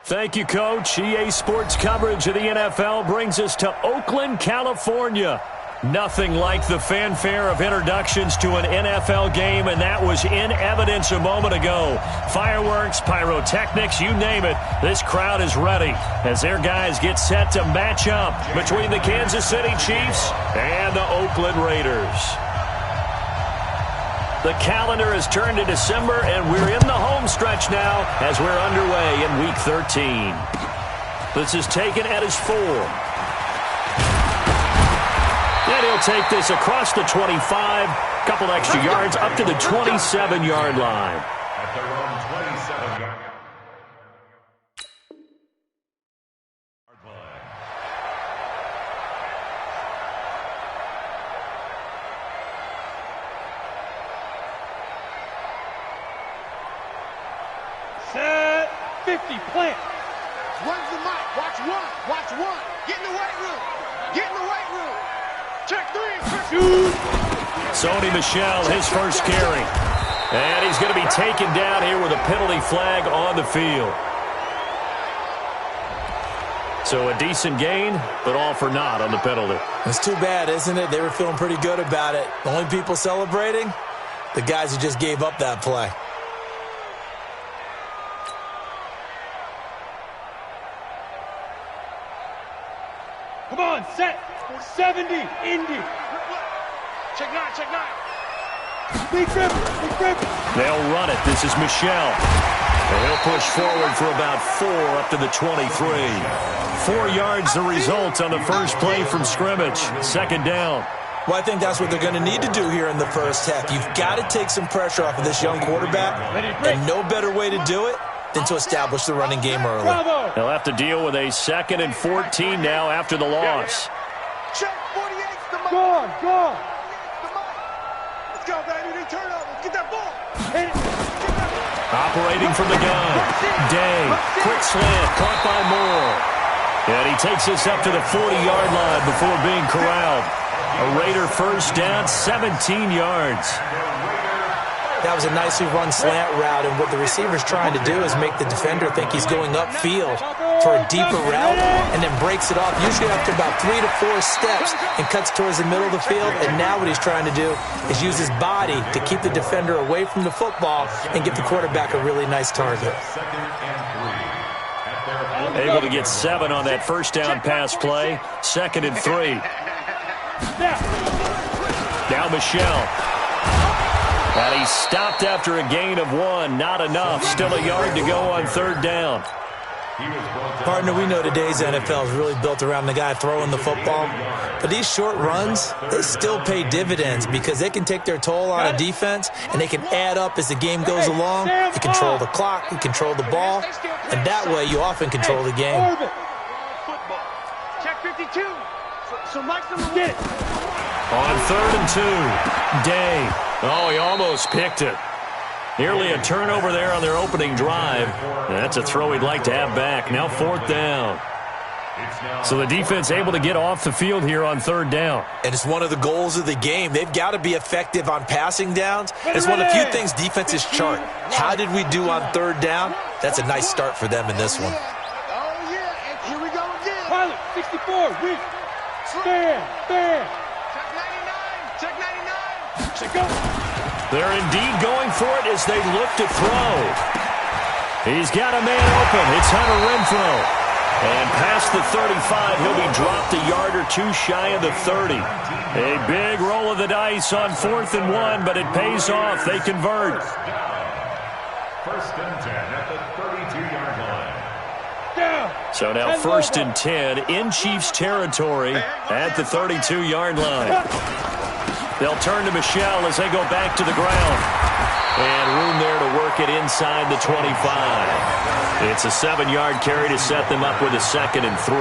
Thank you, Coach. EA Sports coverage of the NFL brings us to Oakland, California. Nothing like the fanfare of introductions to an NFL game, and that was in evidence a moment ago. Fireworks, pyrotechnics, you name it. This crowd is ready as their guys get set to match up between the Kansas City Chiefs and the Oakland Raiders. The calendar has turned to December, and we're in the home stretch now as we're underway in Week 13. This is taken at his 4. And he'll take this across the 25, couple extra yards up to the 27-yard line. At their own 27-yard line. Set 50, plant. Runs the mic. Watch one. Watch one. Get in the weight room. Get in the weight room. Check 3. Shoot. Sony Michel, his first carry. And he's going to be taken down here with a penalty flag on the field. So a decent gain, but all for naught on the penalty. It's too bad, isn't it? They were feeling pretty good about it. The only people celebrating, the guys who just gave up that play. Come on, set. 70, Indy. Check 9. Check 9. Big grip. Big grip. They'll run it. This is Michel. And he'll push forward for about 4 up to the 23. 4 yards the result on the first play from scrimmage. Second down. Well, I think that's what they're going to need to do here in the first half. You've got to take some pressure off of this young quarterback, and no better way to do it than to establish the running game early. Bravo. They'll have to deal with a 2nd and 14 now after the loss. Check 48's the mic. Gone. 48's the mic. Let's go, baby. They turn over. Get that ball. Hit it. Operating from the gun. Day. Quick slant. Caught by Moore. And he takes us up to the 40-yard line before being corralled. A Raider first down, 17 yards. That was a nicely run slant route, and what the receiver's trying to do is make the defender think he's going upfield for a deeper route and then breaks it off, usually after about 3 to 4 steps, and cuts towards the middle of the field. And now what he's trying to do is use his body to keep the defender away from the football and give the quarterback a really nice target. Able to get 7 on that first down pass play. 2nd and 3. Now Michel. And he stopped after a gain of 1. Not enough. Still a yard to go on 3rd down. Partner, we know today's NFL is really built around the guy throwing the football. But these short runs, they still pay dividends because they can take their toll on a defense, and they can add up as the game goes along. You control the clock, you control the ball, and that way you often control the game. Football. Check 52. So Mike's number 1. Get it. On 3rd and 2. Day. Oh, he almost picked it. Nearly a turnover there on their opening drive. That's a throw he'd like to have back. Now 4th down. So the defense able to get off the field here on 3rd down. And it's one of the goals of the game. They've got to be effective on passing downs. It's one of the few things defenses chart. How did we do on 3rd down? That's a nice start for them in this one. Oh, yeah. And here we go again. Pilot, 64, weak. Stand. Check 99. Check 99. Check go. They're indeed going for it as they look to throw. He's got a man open. It's Hunter Renfrow. And past the 35, he'll be dropped a yard or 2 shy of the 30. A big roll of the dice on 4th and 1, but it pays off. They convert. First and 10 at the 32-yard line. Down. So now 1st and 10 in Chiefs territory at the 32-yard line. They'll turn to Michel as they go back to the ground. And room there to work it inside the 25. It's a 7-yard carry to set them up with a 2nd and 3.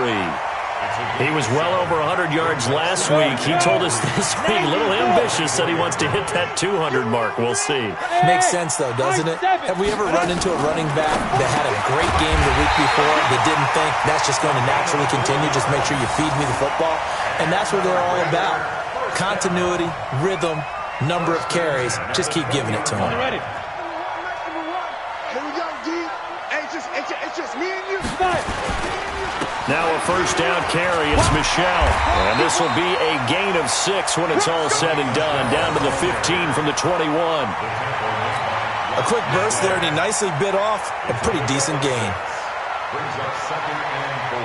He was well over 100 yards last week. He told us this week, a little ambitious, that he wants to hit that 200 mark. We'll see. Makes sense, though, doesn't it? Have we ever run into a running back that had a great game the week before that didn't think that's just going to naturally continue? Just make sure you feed me the football. And that's what they're all about. Continuity, rhythm, number of carries. Just keep giving it to them. Ready. Here we go, D. Hey, it's just me and you. Now a first down carry. It's Michelle. And this will be a gain of 6 when it's all said and done. Down to the 15 from the 21. A quick burst there, and he nicely bit off a pretty decent gain. Brings up 2nd and 4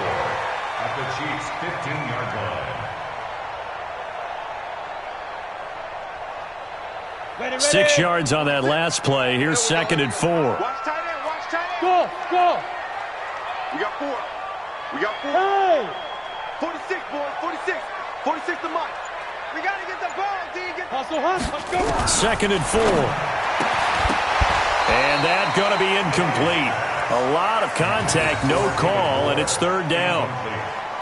at the Chiefs' 15-yard line. 6 yards on that last play. Here's 2nd and 4. Watch tight end, watch tight end. Go, go. We got 4. We got 4. Hey. 46, boys, 46. 46 to Mike. We got to get the ball, D. Hustle, hustle, let's go. 2nd and 4. And that's going to be incomplete. A lot of contact, no call, and it's 3rd down.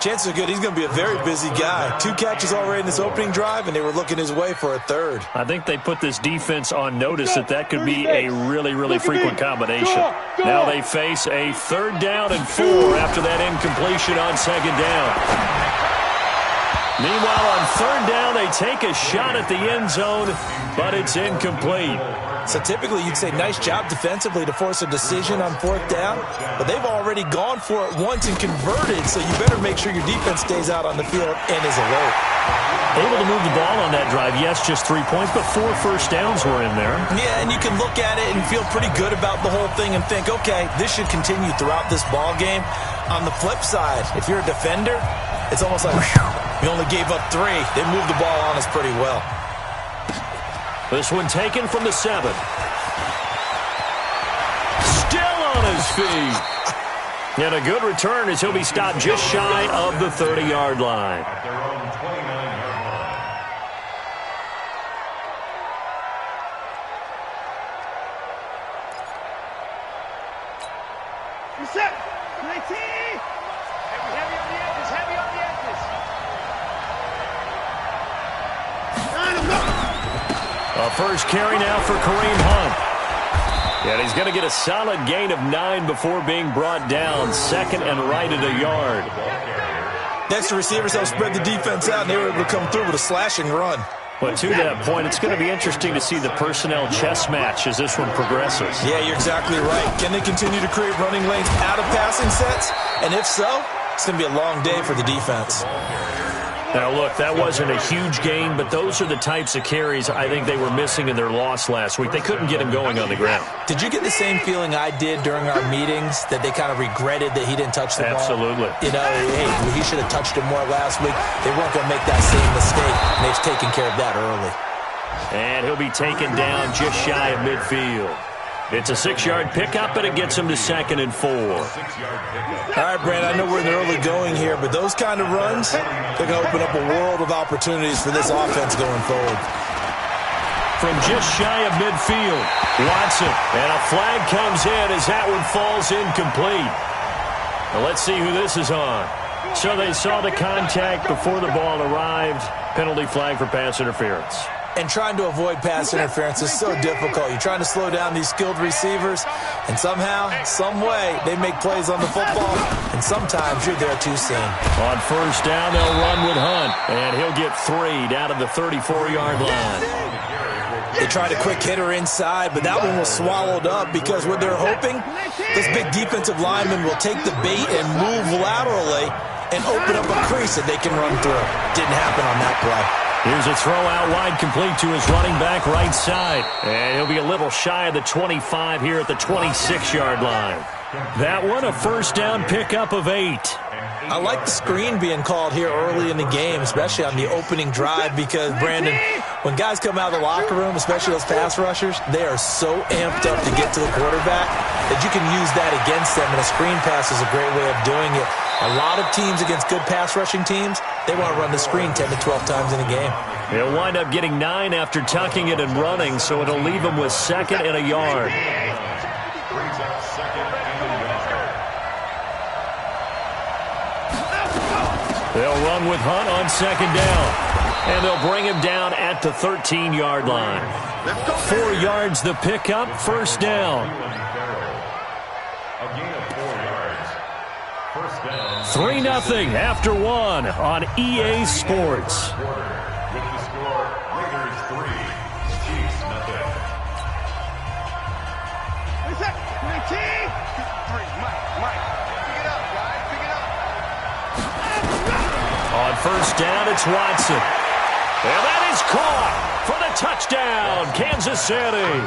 Chances are good he's going to be a very busy guy. 2 catches already in this opening drive, and they were looking his way for a 3rd. I think they put this defense on notice that could be a really, really frequent combination. Now they face a 3rd down and 4 after that incompletion on 2nd down. Meanwhile, on 3rd down, they take a shot at the end zone, but it's incomplete. So typically you'd say nice job defensively to force a decision on 4th down, but they've already gone for it once and converted, so you better make sure your defense stays out on the field and is alert. Able to move the ball on that drive. Yes, just 3 points, but 4 first downs were in there. Yeah, and you can look at it and feel pretty good about the whole thing and think, okay, this should continue throughout this ball game. On the flip side, if you're a defender, it's almost like you only gave up 3. They moved the ball on us pretty well. This one taken from the 7. Still on his feet. And a good return as he'll be stopped just shy of the 30-yard line. At their own 29-yard line. Reset. 19. Heavy on the edges, heavy on the edges. A first carry now for Kareem Hunt. And he's going to get a solid gain of 9 before being brought down. 2nd and right at a yard. Next, the receivers helped spread the defense out, and they were able to come through with a slashing run. But to that point, it's going to be interesting to see the personnel chess match as this one progresses. Yeah, you're exactly right. Can they continue to create running lanes out of passing sets? And if so, it's going to be a long day for the defense. Now, look, that wasn't a huge gain, but those are the types of carries I think they were missing in their loss last week. They couldn't get him going on the ground. Did you get the same feeling I did during our meetings, that they kind of regretted that he didn't touch the ball? Absolutely. You know, hey, he should have touched it more last week. They weren't going to make that same mistake, and they've taken care of that early. And he'll be taken down just shy of midfield. It's a 6-yard pickup, and it gets him to 2nd and 4. All right, All right, Brand, I know we're in the early going here, but those kind of runs, they're going to open up a world of opportunities for this offense going forward. From just shy of midfield, Watson, and a flag comes in as that one falls incomplete. Now let's see who this is on. So they saw the contact before the ball arrived. Penalty flag for pass interference. And trying to avoid pass interference is so difficult. You're trying to slow down these skilled receivers, and somehow, some way, they make plays on the football, and sometimes you're there too soon. On first down, they'll run with Hunt, and he'll get 3 down to the 34-yard line. They tried a quick hitter inside, but that one was swallowed up because what they're hoping, this big defensive lineman will take the bait and move laterally and open up a crease that they can run through. Didn't happen on that play. Here's a throw out wide, complete to his running back right side. And he'll be a little shy of the 25 here at the 26-yard line. That one, a first down pickup of 8. I like the screen being called here early in the game, especially on the opening drive, because, Brandon, when guys come out of the locker room, especially those pass rushers, they are so amped up to get to the quarterback that you can use that against them, and a screen pass is a great way of doing it. A lot of teams against good pass rushing teams, they want to run the screen 10 to 12 times in a game. He'll wind up getting 9 after tucking it and running, so it'll leave him with 2nd and a yard. brings up 2nd and a yard. They'll run with Hunt on 2nd down. And they'll bring him down at the 13-yard line. 4 yards the pickup, first down. A gain of 4 yards. First down. 3-0 after 1 on EA Sports. With the score, Raiders 3, Chiefs 0. What's that? 19. 3. Mike. Pick it up, guys. Pick it up. first down. It's Watson. And that is caught for the touchdown, Kansas City.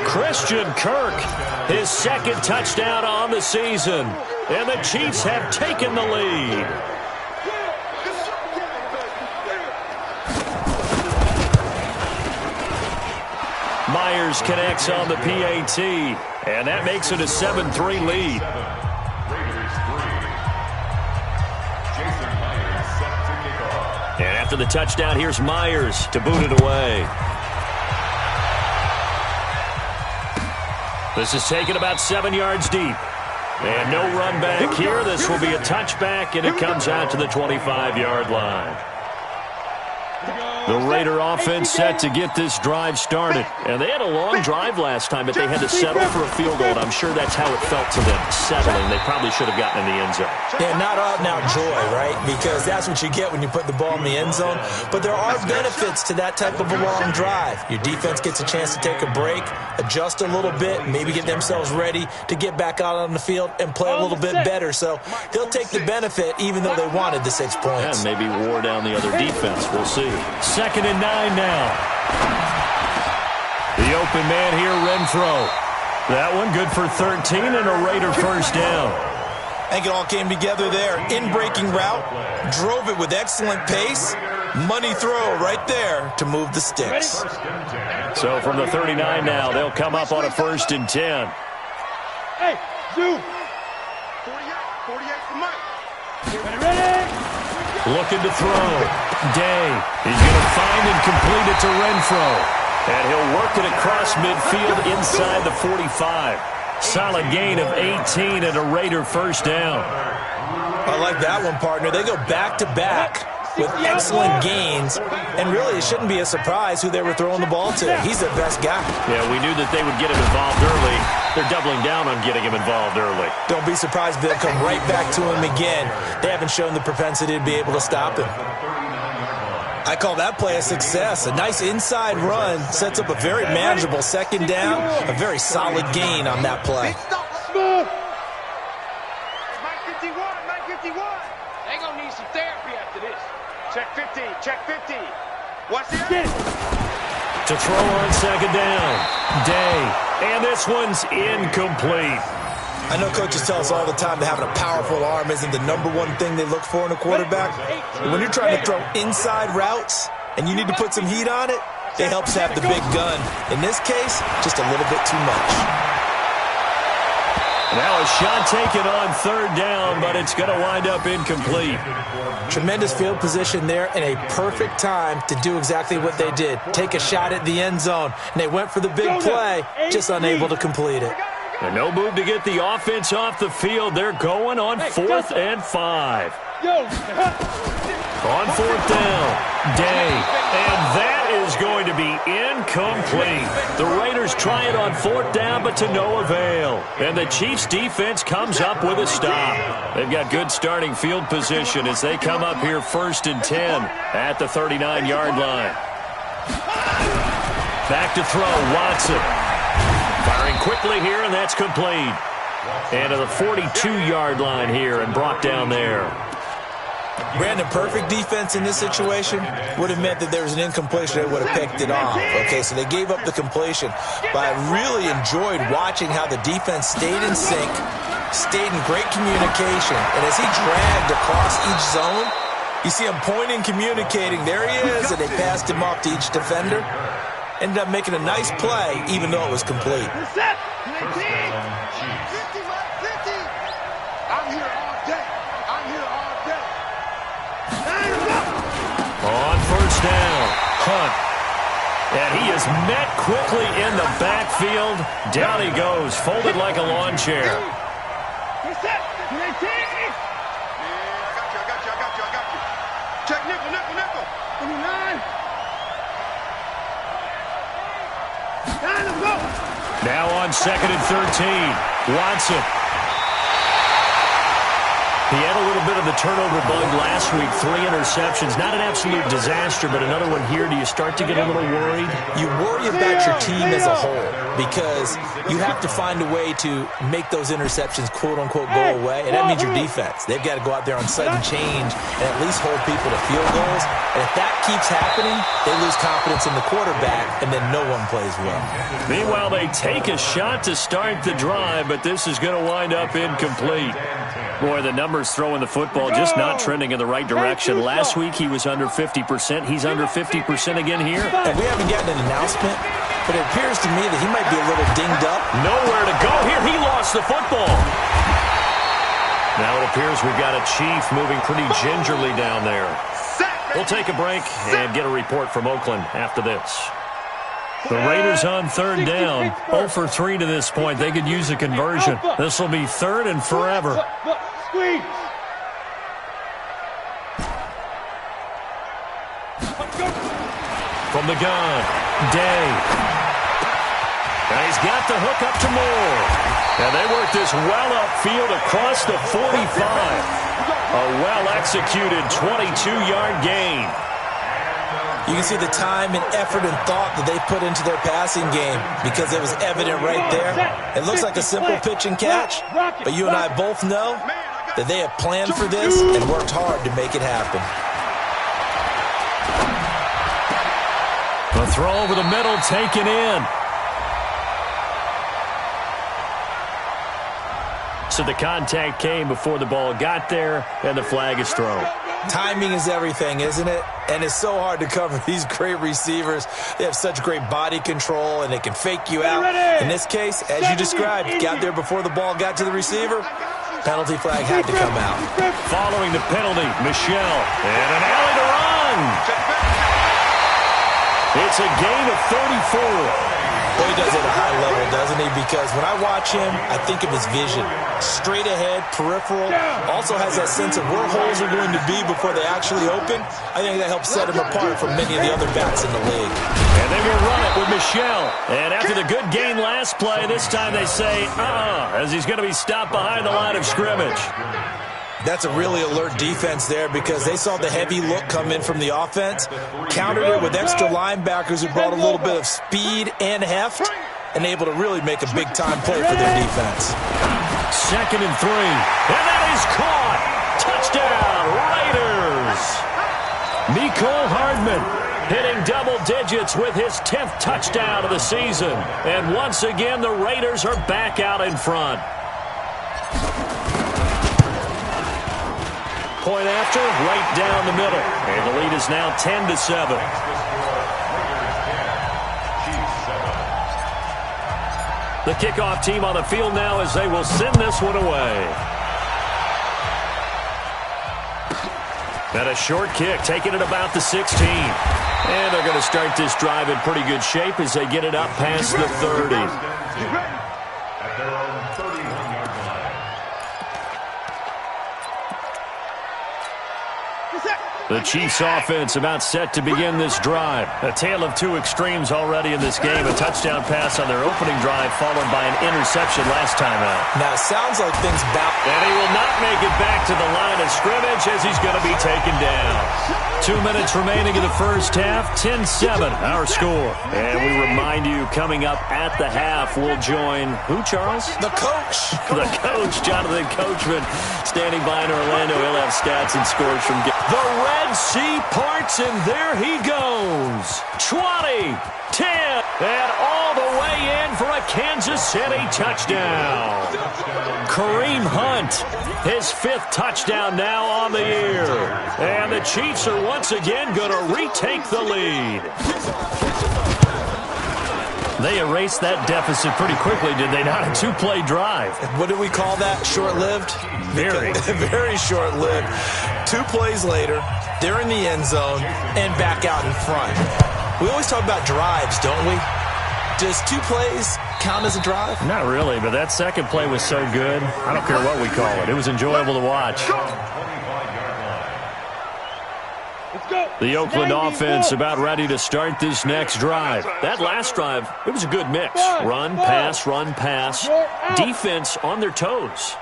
Christian Kirk, his second touchdown on the season. And the Chiefs have taken the lead. Myers connects on the PAT, and that makes it a 7-3 lead. And after the touchdown, here's Myers to boot it away. This is taken about 7 yards deep. And no run back here. This will be a touchback, and it comes out to the 25-yard line. The Raider offense set to get this drive started. And they had a long drive last time, but they had to settle for a field goal. And I'm sure that's how it felt to them, settling. They probably should have gotten in the end zone. Yeah, not out-and-out joy, right? Because that's what you get when you put the ball in the end zone. But there are benefits to that type of a long drive. Your defense gets a chance to take a break, adjust a little bit, maybe get themselves ready to get back out on the field and play a little bit better. So they'll take the benefit even though they wanted the 6 points. And maybe wore down the other defense. We'll see. 2nd and 9 now. The open man here, Renfro. That one good for 13 and a Raider first down. I think it all came together there. In-breaking route, drove it with excellent pace. Money throw right there to move the sticks. So from the 39 now, they'll come up on a 1st and 10. Hey, Zoo. 48 for Mike. Ready? Looking to throw. Day. He's going to find and complete it to Renfro. And he'll work it across midfield inside the 45. Solid gain of 18 and a Raider first down. I like that one, partner. They go back-to-back with excellent gains. And really, it shouldn't be a surprise who they were throwing the ball to. He's their best guy. Yeah, we knew that they would get him involved early. They're doubling down on getting him involved early. Don't be surprised if they'll come right back to him again. They haven't shown the propensity to be able to stop him. I call that play a success. A nice inside run sets up a very manageable 2nd down. A very solid gain on that play. Smooth. Mike 51, Mike 51. They gonna need some therapy after this. Check 50, check 50. What's the Get it. To throw on 2nd down. Day. And this one's incomplete. I know coaches tell us all the time that having a powerful arm isn't the #1 thing they look for in a quarterback. But when you're trying to throw inside routes and you need to put some heat on it, it helps to have the big gun. In this case, just a little bit too much. Now a shot taken on 3rd down, but it's going to wind up incomplete. Tremendous field position there and a perfect time to do exactly what they did. Take a shot at the end zone, and they went for the big play, just unable to complete it. And no move to get the offense off the field. They're going on 4th and 5. On 4th down, Day. And that is going to be incomplete. The Raiders try it on 4th down, but to no avail. And the Chiefs defense comes up with a stop. They've got good starting field position as they come up here 1st and 10 at the 39-yard line. Back to throw, Watson. Firing quickly here, and that's complete. And to the 42-yard line here and brought down there. Brandon, perfect defense in this situation would have meant that there was an incompletion that would have picked it off. Okay, so they gave up the completion. But I really enjoyed watching how the defense stayed in sync, stayed in great communication. And as he dragged across each zone, you see him pointing, communicating. There he is, and they passed him off to each defender. Ended up making a nice play, even though it was complete. Set. 50, 50. I'm here all day. I'm here all day. On 1st down, Hunt. And he is met quickly in the backfield. Down he goes, folded like a lawn chair. Set. 19. I got you. Check nickel. 29. Time to go. Now on 2nd and 13, Watson. He had a little bit of the turnover bug last week, 3 interceptions. Not an absolute disaster, but another one here. Do you start to get a little worried? You worry about your team as a whole because you have to find a way to make those interceptions, quote-unquote, go away, and that means your defense. They've got to go out there on sudden change and at least hold people to field goals. And if that keeps happening, they lose confidence in the quarterback, and then no one plays well. Meanwhile, they take a shot to start the drive, but this is going to wind up incomplete. Boy, the numbers throwing the football just not trending in the right direction. Last week, he was under 50%. He's under 50% again here. And we haven't gotten an announcement, but it appears to me that he might be a little dinged up. Nowhere to go here. He lost the football. Now it appears we've got a Chief moving pretty gingerly down there. We'll take a break and get a report from Oakland after this. The Raiders on third down. 0 for 3 to this point. They could use a conversion. This will be third and forever. Squeeze. From the gun, Day. And he's got the hook up to Moore. And they work this well upfield across the 45. A well-executed 22-yard gain. You can see the time and effort and thought that they put into their passing game because it was evident right there. It looks like a simple pitch and catch, but you and I both know that they have planned for this and worked hard to make it happen. The throw over the middle taken in. So the contact came before the ball got there, and the flag is thrown. Timing is everything, isn't it? And it's so hard to cover these great receivers. They have such great body control, and they can fake you out. In this case, as you described, got there before the ball got to the receiver. Penalty flag had to come out. Following the penalty, Michelle, and an alley to run. It's a gain of 34. Boy, he does it at a high level, doesn't he? Because when I watch him, I think of his vision. Straight ahead, peripheral. Also has that sense of where holes are going to be before they actually open. I think that helps set him apart from many of the other backs in the league. And they will run it with Michelle. And after the good gain last play, this time they say, as he's going to be stopped behind the line of scrimmage. That's a really alert defense there because they saw the heavy look come in from the offense, countered it with extra linebackers who brought a little bit of speed and heft, and able to really make a big-time play for their defense. 2nd and 3, and that is caught. Touchdown, Raiders. Mecole Hardman hitting double digits with his 10th touchdown of the season. And once again, the Raiders are back out in front. Point after, right down the middle. And the lead is now 10-7. The kickoff team on the field now as they will send this one away. And a short kick, taking it about the 16. And they're going to start this drive in pretty good shape as they get it up past the 30. At their own 31-yard line. The Chiefs offense about set to begin this drive. A tale of two extremes already in this game. A touchdown pass on their opening drive followed by an interception last time out. Now it sounds like things bounce. And he will not make it back to the line of scrimmage as he's going to be taken down. 2 minutes remaining in the first half. 10-7 our score. And we remind you, coming up at the half, we'll join who, Charles? The coach. The coach, Jonathan Coachman, standing by in Orlando. He'll have stats and scores from the Red Sea parts, and there he goes. 20, 10, and all the way in for a Kansas City touchdown. Kareem Hunt, his 5th touchdown now on the year. And the Chiefs are once again going to retake the lead. They erased that deficit pretty quickly, did they not? A 2-play drive. What do we call that? Short-lived? Very. Very short-lived. 2 plays later, they're in the end zone and back out in front. We always talk about drives, don't we? Does 2 plays count as a drive? Not really, but that second play was so good. I don't care what we call it. It was enjoyable to watch. The Oakland offense about ready to start this next drive. That last drive, it was a good mix. Run, pass, defense on their toes.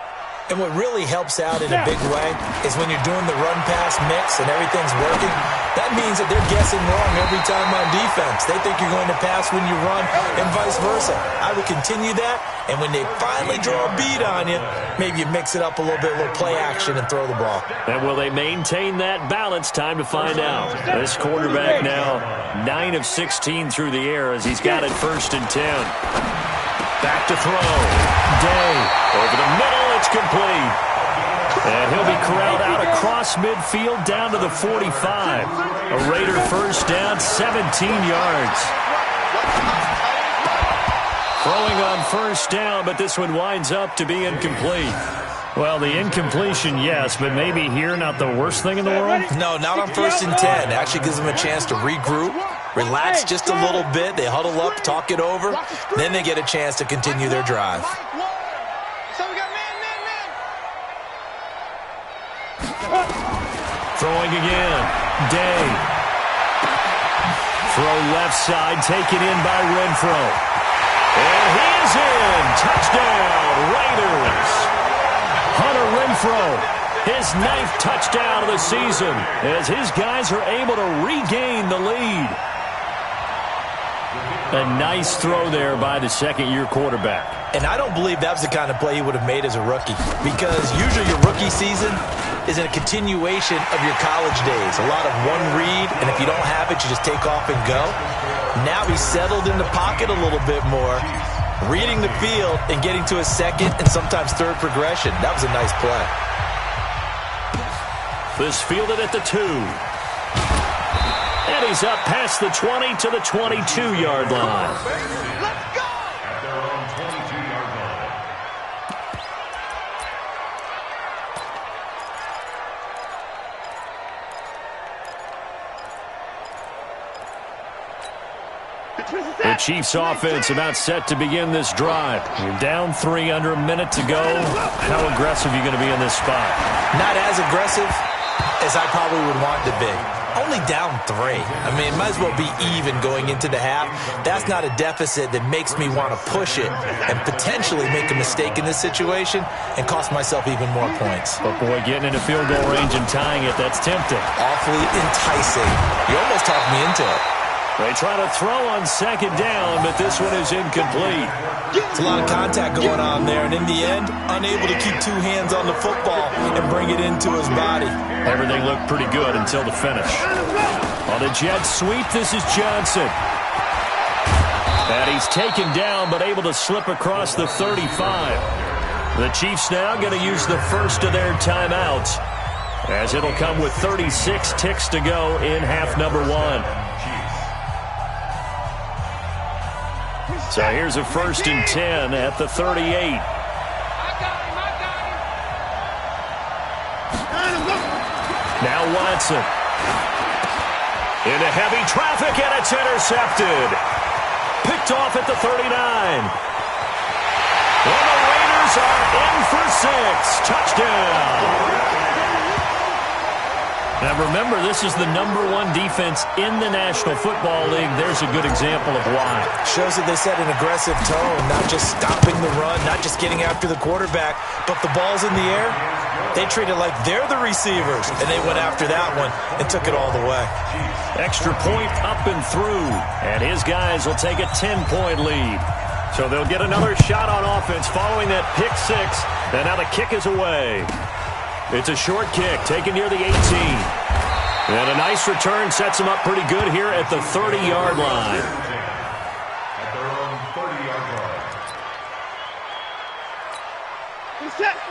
And what really helps out in a big way is when you're doing the run-pass mix and everything's working, that means that they're guessing wrong every time on defense. They think you're going to pass when you run and vice versa. I would continue that, and when they finally draw a beat on you, maybe you mix it up a little bit, a little play action, and throw the ball. And will they maintain that balance? Time to find out. This quarterback now 9 of 16 through the air as he's got it 1st and 10. Back to throw. Day. Over the middle, it's complete. And he'll be corralled out across midfield down to the 45. A Raider 1st down, 17 yards. Throwing on 1st down, but this one winds up to be incomplete. Well, the incompletion, yes, but maybe here not the worst thing in the world? No, not on 1st and 10. Actually gives them a chance to regroup, relax just a little bit. They huddle up, talk it over. Then they get a chance to continue their drive. Throwing again. Day. Throw left side, taken in by Renfro. And he is in. Touchdown, Raiders. Hunter Renfro, his 9th touchdown of the season as his guys are able to regain the lead. A nice throw there by the 2nd-year quarterback. And I don't believe that was the kind of play he would have made as a rookie, because usually your rookie season is in a continuation of your college days. A lot of one read, and if you don't have it, you just take off and go. Now he's settled in the pocket a little bit more, reading the field and getting to a 2nd and sometimes 3rd progression. That was a nice play. This fielded at the 2. And he's up past the 20 to the 22-yard line. Let's go! At their own 22-yard line. The Chiefs offense about set to begin this drive. You're down 3, under a minute to go. How aggressive are you going to be in this spot? Not as aggressive as I probably would want to be. Only down 3. I mean, it might as well be even going into the half. That's not a deficit that makes me want to push it and potentially make a mistake in this situation and cost myself even more points. But boy, getting into field goal range and tying it, that's tempting. Awfully enticing. You almost talked me into it. They try to throw on 2nd down, but this one is incomplete. It's a lot of contact going on there, and in the end, unable to keep 2 hands on the football and bring it into his body. Everything looked pretty good until the finish. On the jet sweep, this is Johnson. And he's taken down, but able to slip across the 35. The Chiefs now going to use the first of their timeouts, as it'll come with 36 ticks to go in half number 1. So here's a 1st and 10 at the 38. Now Watson. Into heavy traffic, and it's intercepted. Picked off at the 39. And the Raiders are in for 6. Touchdown. Now remember, this is the #1 defense in the National Football League. There's a good example of why. Shows that they set an aggressive tone, not just stopping the run, not just getting after the quarterback, but the ball's in the air. They treat it like they're the receivers, and they went after that one and took it all the way. Extra point up and through, and his guys will take a 10-point lead. So they'll get another shot on offense following that pick 6, and now the kick is away. It's a short kick taken near the 18. And a nice return sets them up pretty good here at the 30-yard line. At their own 30-yard line.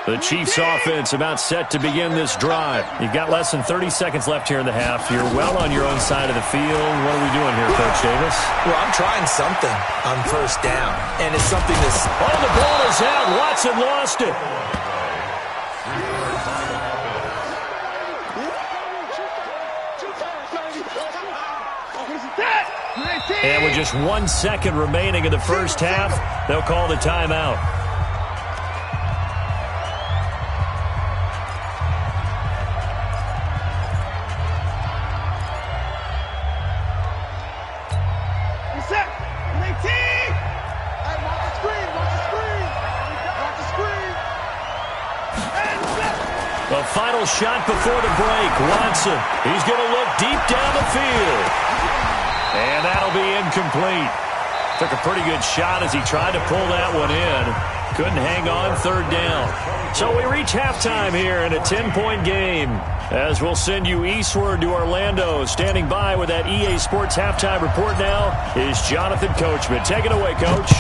The Chiefs offense about set to begin this drive. You've got less than 30 seconds left here in the half. You're well on your own side of the field. What are we doing here, Coach Davis? Well, I'm trying something on 1st down, and it's something that's... Oh, the ball is out. Watson lost it. And with just 1 second remaining in the first half, they'll call the timeout. A final shot before the break. Watson, he's going to look deep down the field. And that'll be incomplete. Took a pretty good shot as he tried to pull that one in. Couldn't hang on, third down. So we reach halftime here in a 10-point game. As we'll send you eastward to Orlando. Standing by with that EA Sports halftime report now is Jonathan Coachman. Take it away, Coach.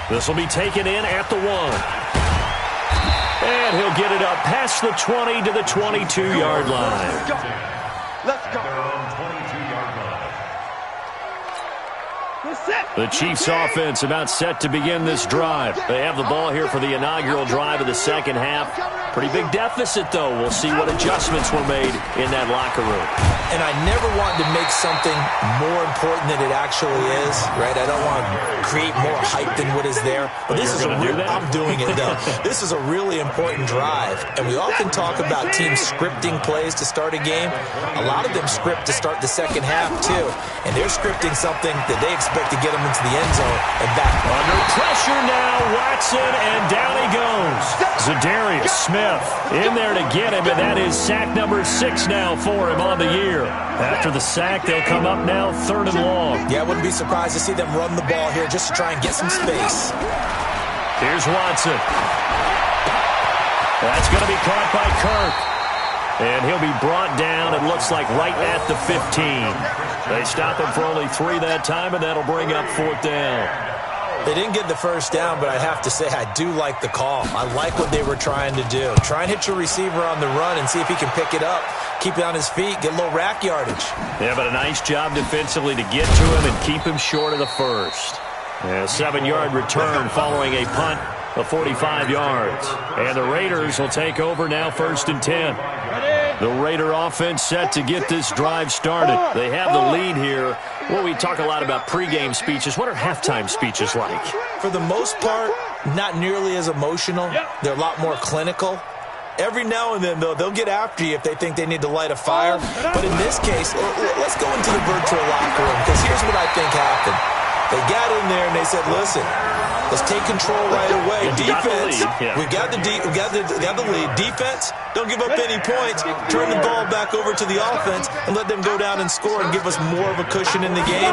This will be taken in at the 1. And he'll get it up past the 20 to the 22-yard line. Let's go. The Chiefs offense about set to begin this drive. They have the ball here for the inaugural drive of the second half. Pretty big deficit, though. We'll see what adjustments were made in that locker room. And I never want to make something more important than it actually is, right? I don't want to create more hype than what is there. But this is a real, I'm doing it, though. This is a really important drive. And we often talk about teams scripting plays to start a game. A lot of them script to start the second half, too. And they're scripting something that they expect to get them into the end zone and back. Under pressure now, Watson, and down he goes. Zadarius Smith in there to get him, and that is sack number 6 now for him on the year. After the sack, they'll come up now 3rd and long. Yeah, I wouldn't be surprised to see them run the ball here just to try and get some space. Here's Watson. That's going to be caught by Kirk. And he'll be brought down, it looks like, right at the 15. They stop him for only 3 that time, and that'll bring up 4th down. They didn't get the first down, but I have to say I do like the call. I like what they were trying to do. Try and hit your receiver on the run and see if he can pick it up, keep it on his feet, get a little rack yardage. Yeah, but a nice job defensively to get to him and keep him short of the first. A 7-yard return following a punt of 45 yards. And the Raiders will take over now 1st and 10. The Raider offense set to get this drive started. They have the lead here. Well, we talk a lot about pregame speeches. What are halftime speeches like? For the most part, not nearly as emotional. They're a lot more clinical. Every now and then, though, they'll get after you if they think they need to light a fire. But in this case, let's go into the virtual locker room, because here's what I think happened. They got in there and they said, listen, let's take control right away. Defense, we got the lead. Defense, don't give up any points. Turn the ball back over to the offense and let them go down and score and give us more of a cushion in the game.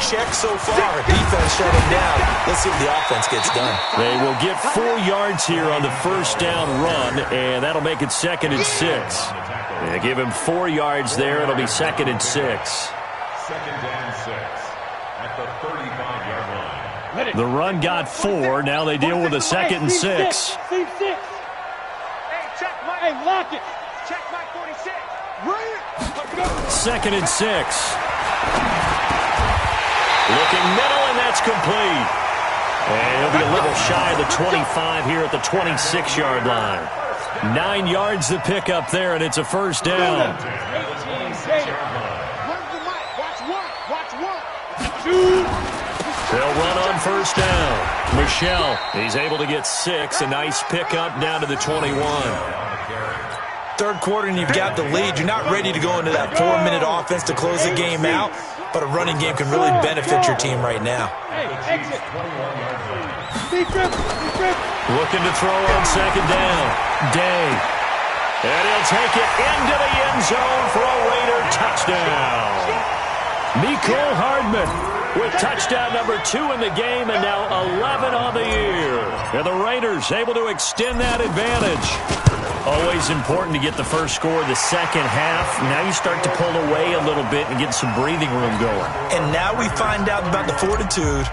Check so far. Defense shut them down. Let's see if the offense gets done. They will get 4 yards here on the first down run, and that'll make it 2nd and 6. They give him 4 yards there. It'll be 2nd and 6. 2nd and 6 at the 35-yard line. The run got 4. Now they deal with a 2nd and 6. Hey, check Mike. Hey, lock it. Check Mike 46. Let's go. 2nd and 6. Looking middle, and that's complete. And he'll be a little shy of the 25 here at the 26-yard line. 9 yards to pick up there, and it's a first down. They'll run on first down. Michelle, he's able to get 6. A nice pickup down to the 21. Third quarter and you've got the lead. You're not ready to go into that 4-minute offense to close the game out, but a running game can really benefit your team right now. Looking to throw on second down. Day. And he'll take it into the end zone for a Raider touchdown. Mecole Hardman with touchdown number 2 in the game, and now 11 on the year. And the Raiders able to extend that advantage. Always important to get the first score of the second half. Now you start to pull away a little bit and get some breathing room going. And now we find out about the fortitude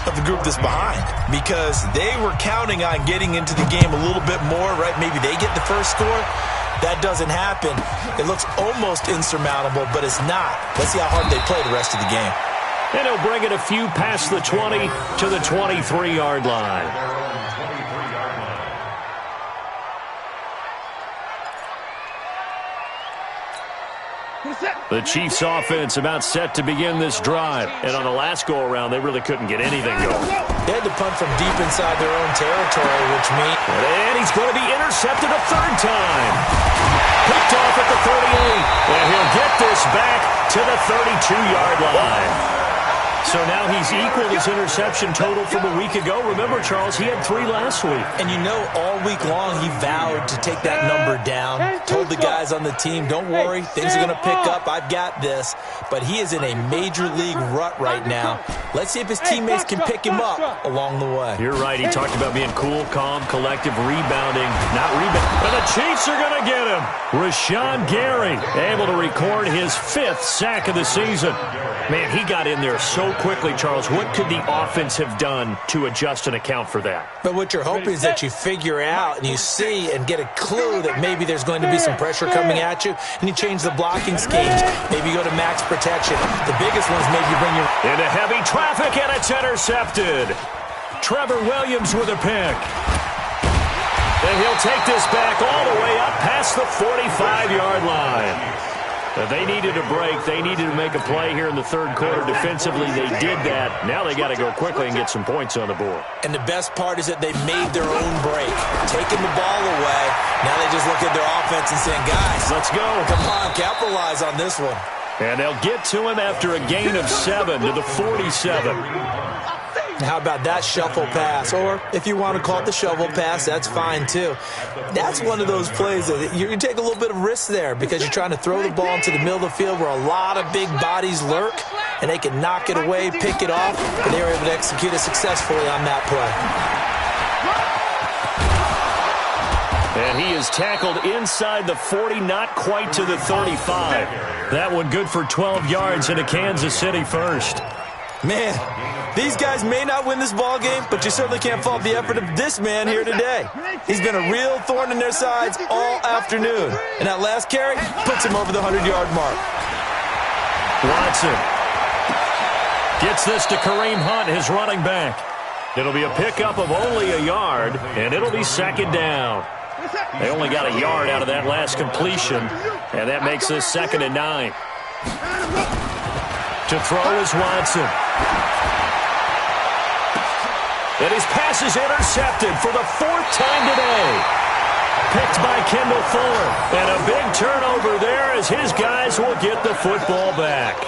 of the group that's behind, because they were counting on getting into the game a little bit more, right? Maybe they get the first score. That doesn't happen. It looks almost insurmountable, but it's not. Let's see how hard they play the rest of the game. And he'll bring it a few past the 20 to the 23-yard line. The Chiefs offense about set to begin this drive. And on the last go-around, they really couldn't get anything going. They had to punt from deep inside their own territory, which means... And he's going to be intercepted a third time. Picked off at the 38. And he'll get this back to the 32-yard line. So now he's equaled his interception total from a week ago. Remember, Charles, he had 3 last week. And you know, all week long he vowed to take that number down. Told the guys on the team, don't worry, things are going to pick up. I've got this. But he is in a major league rut right now. Let's see if his teammates can pick him up along the way. You're right. He talked about being cool, calm, collective, rebounding, not rebounding. And the Chiefs are going to get him. Rashawn Gary able to record his 5th sack of the season. Man, he got in there so quickly, Charles. What could the offense have done to adjust and account for that? But what you're hoping is that you figure out and you see and get a clue that maybe there's going to be some pressure coming at you, and you change the blocking schemes. Maybe you go to max protection. The biggest ones maybe you bring your... Into heavy traffic, and it's intercepted. Trevor Williams with a pick. And he'll take this back all the way up past the 45-yard line. They needed a break. They needed to make a play here in the third quarter. Defensively, they did that. Now they got to go quickly and get some points on the board. And the best part is that they made their own break, taking the ball away. Now they just look at their offense and saying, guys, let's go. Come on, capitalize on this one. And they'll get to him after a gain of 7 to the 47. How about that shuffle pass? Or if you want to call it the shovel pass, that's fine too. That's one of those plays that you take a little bit of risk there because you're trying to throw the ball into the middle of the field where a lot of big bodies lurk, and they can knock it away, pick it off, and they were able to execute it successfully on that play. And he is tackled inside the 40, not quite to the 35. That one good for 12 yards and a Kansas City first. Man, these guys may not win this ball game, but you certainly can't fault the effort of this man here today. He's been a real thorn in their sides all afternoon. And that last carry puts him over the 100-yard mark. Watson gets this to Kareem Hunt, his running back. It'll be a pickup of only a yard, and it'll be second down. They only got a yard out of that last completion, and that makes this 2nd and 9. To throw is Watson. And his pass is intercepted for the 4th time today. Picked by Kendall Fuller. And a big turnover there as his guys will get the football back.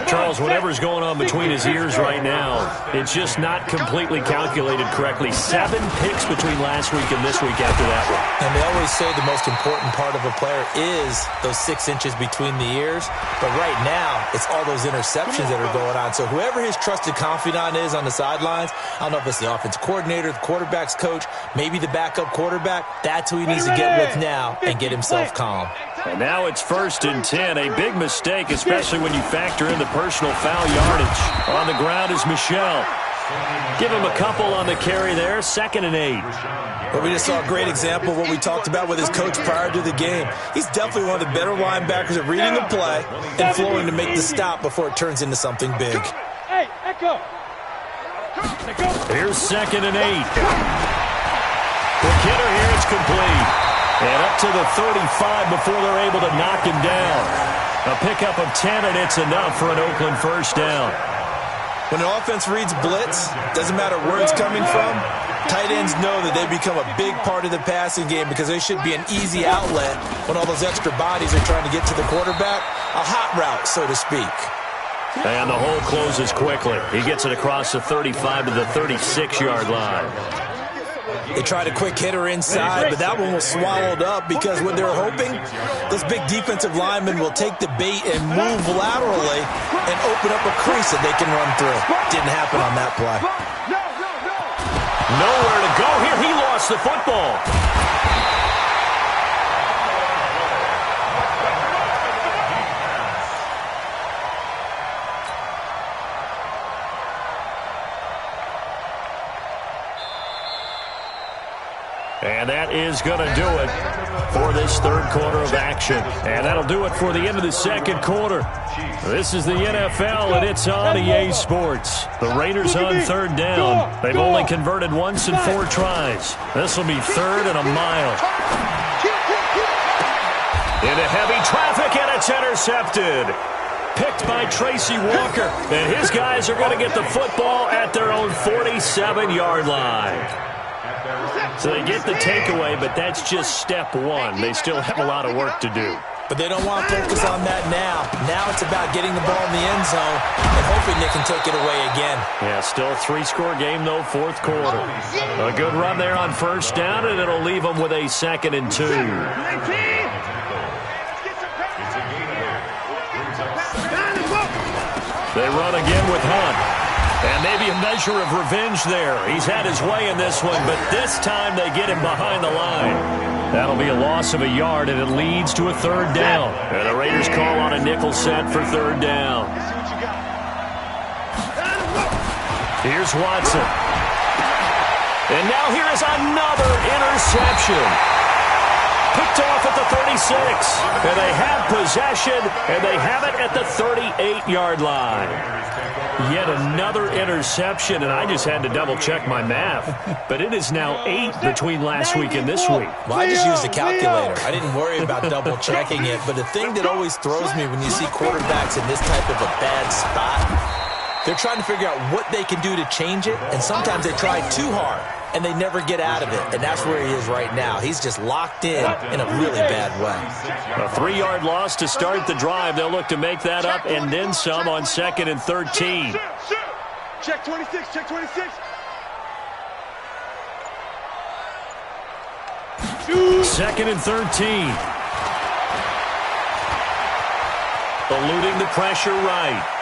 Charles, whatever's going on between his ears right now, it's just not completely calculated correctly. 7 picks between last week and this week after that one. And they always say the most important part of a player is those 6 inches between the ears. But right now, it's all those interceptions that are going on. So whoever his trusted confidant is on the sidelines, I don't know if it's the offensive coordinator, the quarterback's coach, maybe the backup quarterback, that's who he needs to get with now and get himself calm. And now it's 1st and 10. A big mistake, especially when you factor in the personal foul yardage. On the ground is Michel. Give him a couple on the carry there. 2nd and 8. But we just saw a great example of what we talked about with his coach prior to the game. He's definitely one of the better linebackers at reading the play and flowing to make the stop before it turns into something big. Hey, Echo. Here's 2nd and 8. The kidder here is complete. And up to the 35 before they're able to knock him down. A pickup of 10, and it's enough for an Oakland first down. When an offense reads blitz, doesn't matter where it's coming from, tight ends know that they become a big part of the passing game because they should be an easy outlet when all those extra bodies are trying to get to the quarterback. A hot route, so to speak. And the hole closes quickly. He gets it across the 35 to the 36-yard line. They tried a quick hitter inside, but that one was swallowed up because what they're hoping, those big defensive linemen will take the bait and move laterally and open up a crease that they can run through. Didn't happen on that play. Nowhere to go here. He lost the football. And that is going to do it for this third quarter of action. And that'll do it for the end of the second quarter. This is the NFL, and it's on EA Sports. The Raiders on 3rd down. They've only converted once in 4 tries. This will be 3rd and a mile. Into heavy traffic, and it's intercepted. Picked by Tracy Walker. And his guys are going to get the football at their own 47-yard line. So they get the takeaway, but that's just step 1. They still have a lot of work to do. But they don't want to focus on that now. Now it's about getting the ball in the end zone and hoping they can take it away again. Yeah, still a 3-score game, though, fourth quarter. A good run there on first down, and it'll leave them with a 2nd and 2. They run again with Hunt. And maybe a measure of revenge there. He's had his way in this one, but this time they get him behind the line. That'll be a loss of a yard, and it leads to a 3rd down. And the Raiders call on a nickel set for 3rd down. Here's Watson. And now here is another interception. Picked off at the 36. And they have possession, and they have it at the 38-yard line. Yet another interception, and I just had to double-check my math. But it is now 8 between last week and this week. Well, I just used a calculator. I didn't worry about double-checking it. But the thing that always throws me when you see quarterbacks in this type of a bad spot, they're trying to figure out what they can do to change it, and sometimes they try too hard, and they never get out of it. And that's where he is right now. He's just locked in a really bad way. A 3-yard loss to start the drive. They'll look to make that up and then some on 2nd and 13. Check 26, check 26. 2nd and 13. Eluding the pressure right.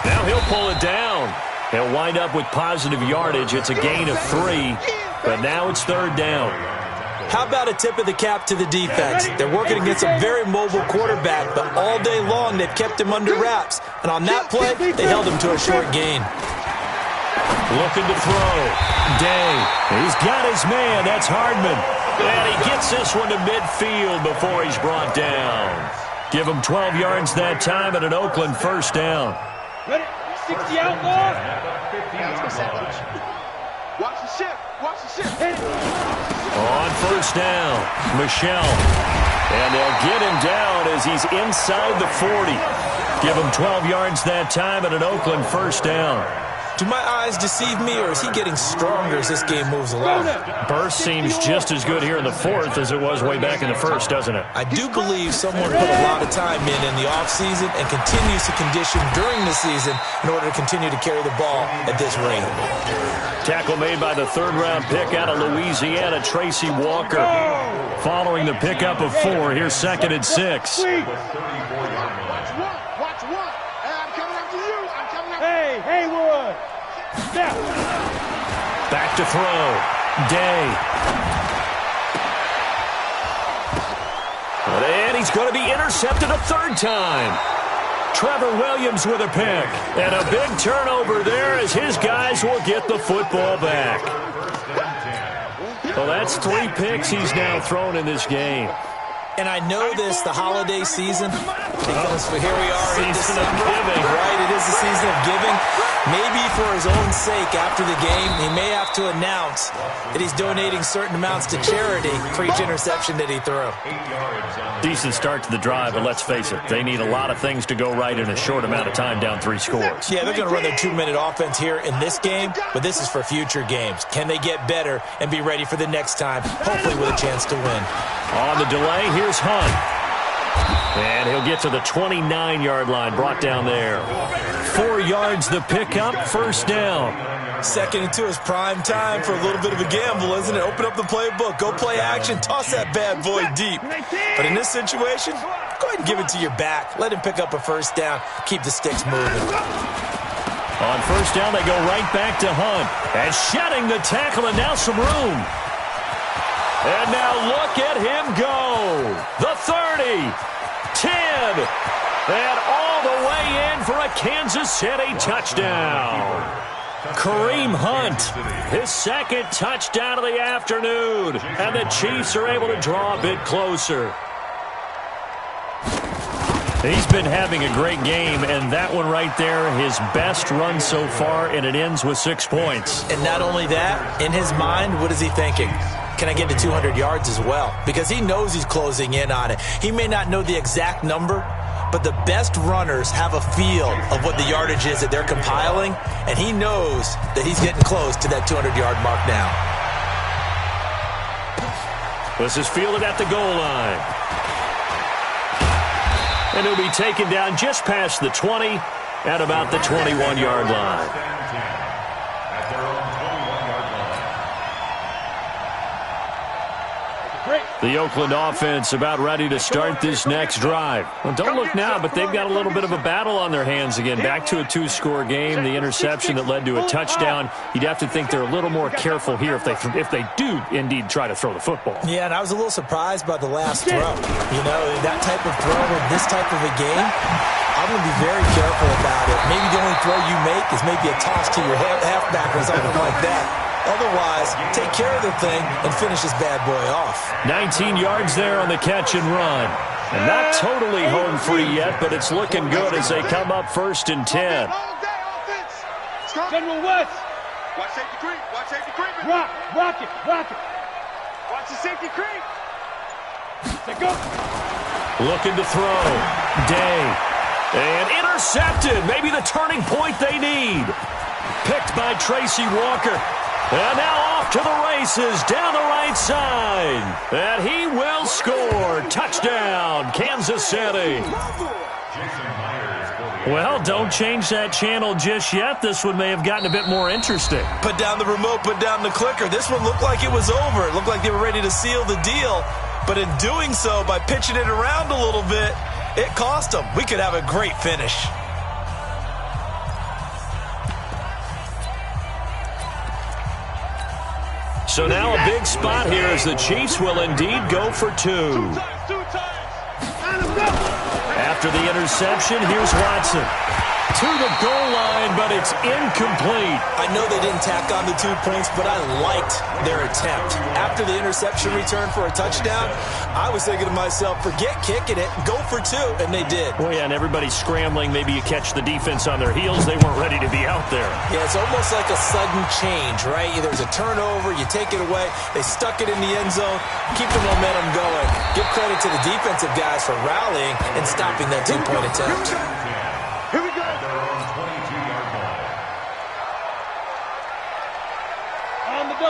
Now he'll pull it down. He'll wind up with positive yardage. It's a gain of 3, but now it's 3rd down. How about a tip of the cap to the defense? They're working against a very mobile quarterback, but all day long they've kept him under wraps. And on that play, they held him to a short gain. Looking to throw. Day. He's got his man. That's Hardman. And he gets this one to midfield before he's brought down. Give him 12 yards that time and an Oakland 1st down. Ready? 60 out, ball. Let's go sandwich. Watch the ship. Watch the ship. On 1st down, Michelle. And they'll get him down as he's inside the 40. Give him 12 yards that time and an Oakland 1st down. Do my eyes deceive me, or is he getting stronger as this game moves along? Burst seems just as good here in the 4th as it was way back in the 1st, doesn't it? I do believe someone put a lot of time in the offseason and continues to condition during the season in order to continue to carry the ball at this rate. Tackle made by the 3rd-round pick out of Louisiana, Tracy Walker. Following the pickup of 4, here's 2nd and 6. Watch one. Hey, I'm coming after you. I'm coming after you. Hey, Haywood. Step. Back to throw. Day. And he's going to be intercepted a 3rd time. Trevor Williams with a pick. And a big turnover there as his guys will get the football back. Well, that's 3 picks he's now thrown in this game. And I know this, the holiday season, because here we are in Season of December, giving. right? It is the season of giving. Maybe for his own sake, after the game, he may have to announce that he's donating certain amounts to charity for each interception that he threw. Decent start to the drive, but let's face it, they need a lot of things to go right in a short amount of time, down 3 scores. Yeah, they're going to run their 2-minute offense here in this game, but this is for future games. Can they get better and be ready for the next time, hopefully with a chance to win? On the delay, here's Hunt. And he'll get to the 29-yard line, brought down there. 4 yards the pickup, 1st down. 2nd and 2 is prime time for a little bit of a gamble, isn't it? Open up the playbook, go play action, toss that bad boy deep. But in this situation, go ahead and give it to your back. Let him pick up a 1st down, keep the sticks moving. On 1st down, they go right back to Hunt. And shedding the tackle, and now some room. And now look at him go. The 30, 10, and all the way in for a Kansas City touchdown. Kareem Hunt, his 2nd touchdown of the afternoon. And the Chiefs are able to draw a bit closer. He's been having a great game, and that one right there, his best run so far, and it ends with 6 points. And not only that, in his mind, what is he thinking? Can I get to 200 yards as well? Because he knows he's closing in on it. He may not know the exact number, but the best runners have a feel of what the yardage is that they're compiling, and he knows that he's getting close to that 200-yard mark now. This is fielded at the goal line. And he'll be taken down just past the 20 at about the 21-yard line. At their own 21-yard line. The Oakland offense about ready to start this next drive. Well, don't look now, but they've got a little bit of a battle on their hands again. Back to a 2-score game. The interception that led to a touchdown. You'd have to think they're a little more careful here if they do indeed try to throw the football. Yeah, and I was a little surprised by the last throw. You know, that type of throw in this type of a game, I'm going to be very careful about it. Maybe the only throw you make is maybe a toss to your halfback or something like that. Otherwise, take care of the thing and finish this bad boy off. 19 yards there on the catch and run. And not totally home free yet, but it's looking good as they come up 1st and 10. General West. Watch safety creep. Watch safety creep. Rock it. Watch the safety creep. Let go. Looking to throw. Day. And intercepted. Maybe the turning point they need. Picked by Tracy Walker. And now off to the races down the right side. And he will score. Touchdown, Kansas City. Well, don't change that channel just yet. This one may have gotten a bit more interesting. Put down the remote, put down the clicker. This one looked like it was over. It looked like they were ready to seal the deal. But in doing so, by pitching it around a little bit, it cost them. We could have a great finish. So now a big spot here as the Chiefs will indeed go for 2. Two times. After the interception, here's Watson. To the goal line, but it's incomplete. I know they didn't tack on the 2 points, but I liked their attempt. After the interception return for a touchdown, I was thinking to myself, forget kicking it, go for 2, and they did. Well, yeah, and everybody's scrambling. Maybe you catch the defense on their heels. They weren't ready to be out there. Yeah, it's almost like a sudden change, right? There's a turnover, you take it away, they stuck it in the end zone, keep the momentum going. Give credit to the defensive guys for rallying and stopping that 2-point attempt. Here we go. At their own 22-yard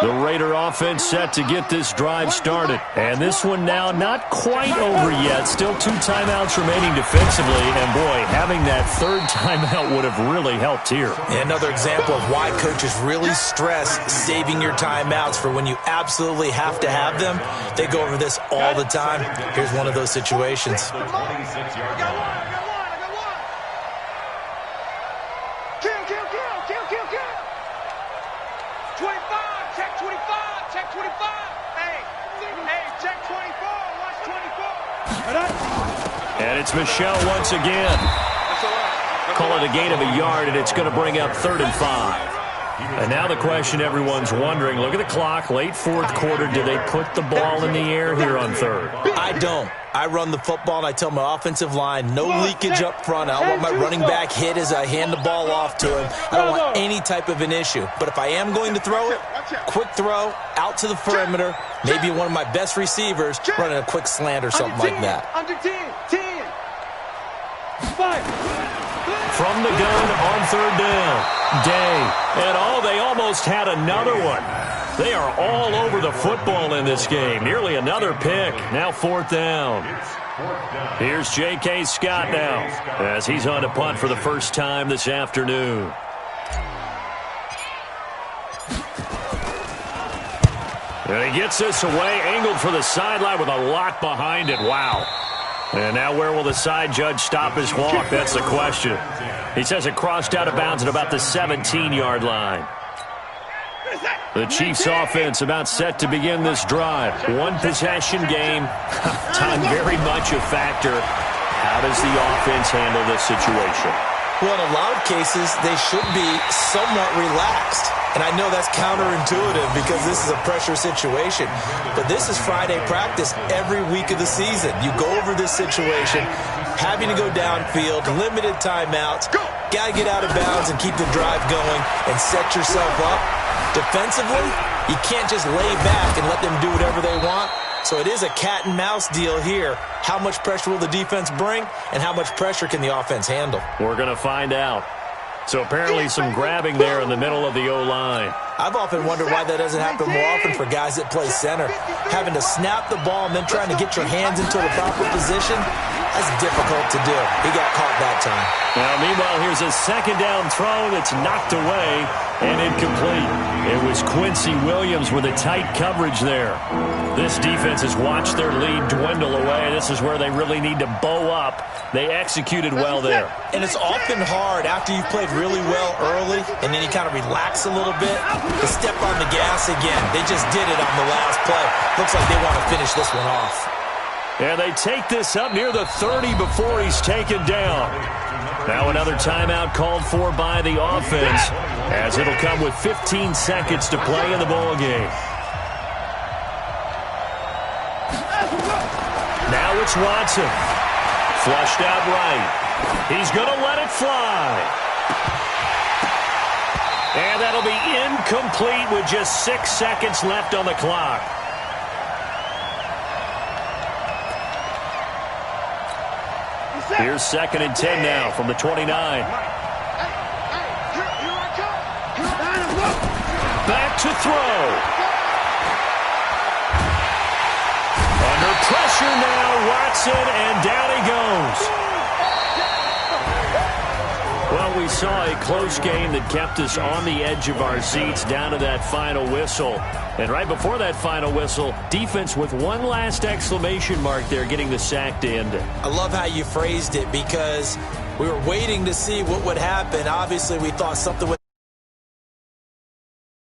line. The Raider offense set to get this drive started. And this one now not quite over yet. Still 2 timeouts remaining defensively. And, boy, having that 3rd timeout would have really helped here. And another example of why coaches really stress saving your timeouts for when you absolutely have to have them. They go over this all the time. Here's one of those situations. The 26-yard line. Kill. 25, check 25, check 25. Hey, check 24, watch 24. And it's Michelle once again. Call it a gain of a yard, and it's going to bring up 3rd and 5. And now the question everyone's wondering, look at the clock, late 4th quarter, do they put the ball in the air here on 3rd? I don't. I run the football, and I tell my offensive line, no leakage up front. I don't want my running back hit as I hand the ball off to him. I don't want any type of an issue. But if I am going to throw it, quick throw, out to the perimeter, maybe one of my best receivers running a quick slant or something like that. Under 10. 5. From the gun on 3rd down, Day. And, they almost had another one. They are all over the football in this game. Nearly another pick. Now 4th down. Here's J.K. Scott now as he's on to punt for the first time this afternoon. And he gets this away, angled for the sideline with a lot behind it. Wow. And now where will the side judge stop his walk? That's the question. He says it crossed out of bounds at about the 17-yard line. The Chiefs offense about set to begin this drive. 1 possession game. Time very much a factor. How does the offense handle this situation? Well, in a lot of cases, they should be somewhat relaxed. And I know that's counterintuitive because this is a pressure situation. But this is Friday practice every week of the season. You go over this situation, having to go downfield, limited timeouts, got to get out of bounds and keep the drive going and set yourself up. Defensively, you can't just lay back and let them do whatever they want. So it is a cat and mouse deal here. How much pressure will the defense bring, and how much pressure can the offense handle? We're going to find out. So apparently some grabbing there in the middle of the O-line. I've often wondered why that doesn't happen more often for guys that play center. Having to snap the ball and then trying to get your hands into the proper position, That's difficult to do. He got caught that time. Now, meanwhile, here's a second down throw that's knocked away and incomplete. It was Quincy Williams with a tight coverage there. This defense has watched their lead dwindle away. This is where they really need to bow up. They executed well there. And it's often hard after you've played really well early and then you kind of relax a little bit to step on the gas again. They just did it on the last play. Looks like they want to finish this one off. And they take this up near the 30 before he's taken down. Now another timeout called for by the offense, as it'll come with 15 seconds to play in the ball game. Now it's Watson. Flushed out right. He's going to let it fly. And that'll be incomplete with just 6 seconds left on the clock. Here's 2nd and 10 now from the 29. Back to throw. Under pressure now, Watson, and down he goes. Well, we saw a close game that kept us on the edge of our seats down to that final whistle. And right before that final whistle, defense with one last exclamation mark there, getting the sack to end it. I love how you phrased it because we were waiting to see what would happen. Obviously, we thought something would